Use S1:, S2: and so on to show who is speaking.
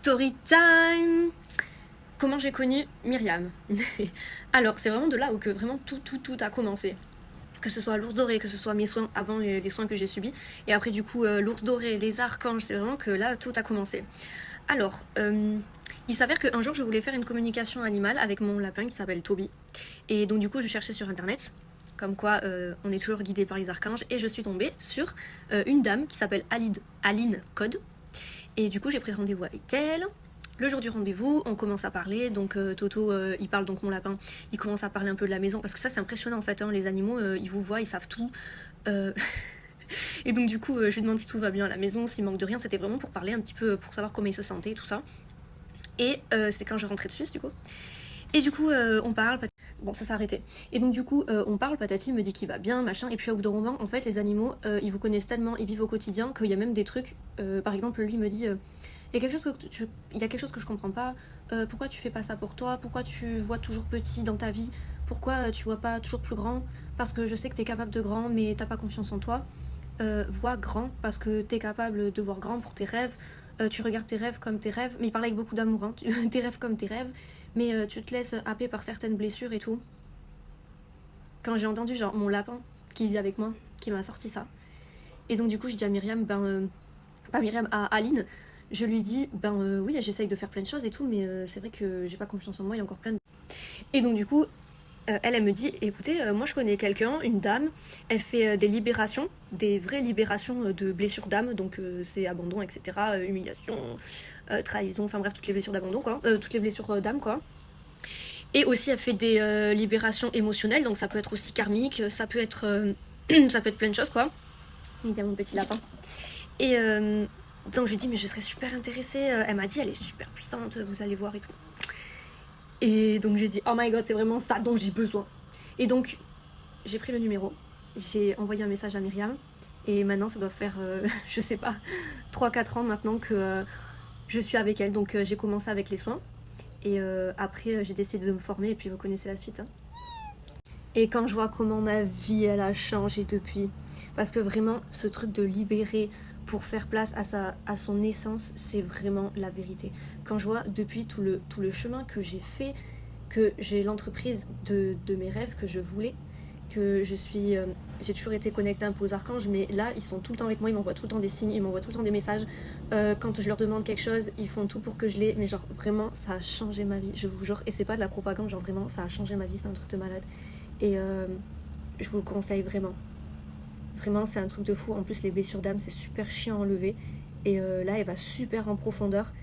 S1: Story time. Comment j'ai connu Myriam? Alors, c'est vraiment de là où que vraiment tout a commencé. Que ce soit l'ours doré, que ce soit mes soins avant les soins que j'ai subis. Et après, du coup, l'ours doré, les archanges, c'est vraiment que là, tout a commencé. Alors, il s'avère qu'un jour, je voulais faire une communication animale avec mon lapin qui s'appelle Toby. Et donc, du coup, je cherchais sur internet. Comme quoi, on est toujours guidé par les archanges. Et je suis tombée sur une dame qui s'appelle Aline Code. Et du coup, j'ai pris rendez-vous avec elle. Le jour du rendez-vous, on commence à parler, donc Toto, il parle, donc mon lapin, il commence à parler un peu de la maison, parce que ça c'est impressionnant en fait, hein, les animaux, ils vous voient, ils savent tout. Euh, Et donc du coup, je lui demande si tout va bien à la maison, s'il manque de rien, c'était vraiment pour parler un petit peu, pour savoir comment il se sentait et tout ça. Et c'est quand je rentrais de Suisse du coup. Et du coup, on parle, bon ça s'est arrêté. Et donc du coup, on parle, patati me dit qu'il va bien, machin, et puis au bout d'un moment, en fait, les animaux, ils vous connaissent tellement, ils vivent au quotidien, qu'il y a même des trucs, par exemple, lui me dit... il y a quelque chose que je comprends pas. Pourquoi tu fais pas ça pour toi? Pourquoi tu vois toujours petit dans ta vie? Pourquoi tu vois pas toujours plus grand? Parce que je sais que t'es capable de grand, mais t'as pas confiance en toi. Vois grand, parce que t'es capable de voir grand pour tes rêves. Tu regardes tes rêves comme tes rêves. Mais il parle avec beaucoup d'amour, hein. Tes rêves comme tes rêves. Mais tu te laisses happer par certaines blessures et tout. Quand j'ai entendu, genre, mon lapin qui vit avec moi, qui m'a sorti ça. Et donc, du coup, je dis à Myriam, pas Myriam, à Aline, je lui dis, oui, j'essaye de faire plein de choses et tout, mais c'est vrai que j'ai pas confiance en moi, il y a encore plein de... Et donc du coup, elle me dit, écoutez, moi je connais quelqu'un, une dame, elle fait des libérations, des vraies libérations de blessures d'âme, donc c'est abandon, etc., humiliation, trahison, enfin bref, toutes les blessures d'abandon, quoi, toutes les blessures d'âme, quoi. Et aussi, elle fait des libérations émotionnelles, donc ça peut être aussi karmique, ça peut être, ça peut être plein de choses, quoi. Il dit à mon petit lapin. Et donc je lui dis mais je serais super intéressée. Elle m'a dit elle est super puissante, vous allez voir et tout. Et donc j'ai dit oh my god c'est vraiment ça dont j'ai besoin. Et donc j'ai pris le numéro, j'ai envoyé un message à Myriam. Et maintenant ça doit faire je sais pas 3 4 ans maintenant que je suis avec elle. Donc j'ai commencé avec les soins. Et après j'ai décidé de me former et puis vous connaissez la suite, hein. Et quand je vois comment ma vie elle a changé depuis, parce que vraiment ce truc de libérer pour faire place à son essence, c'est vraiment la vérité. Quand je vois depuis tout le chemin que j'ai fait, que j'ai l'entreprise de mes rêves que je voulais, que je suis... j'ai toujours été connectée un peu aux archanges, mais là, ils sont tout le temps avec moi, ils m'envoient tout le temps des signes, ils m'envoient tout le temps des messages. Quand je leur demande quelque chose, ils font tout pour que je l'ai, mais genre vraiment, ça a changé ma vie, je vous jure. Et c'est pas de la propagande, genre vraiment, ça a changé ma vie, c'est un truc de malade. Et je vous le conseille vraiment. Vraiment, c'est un truc de fou. En plus, les blessures d'âme, c'est super chiant à enlever. Et là, elle va super en profondeur.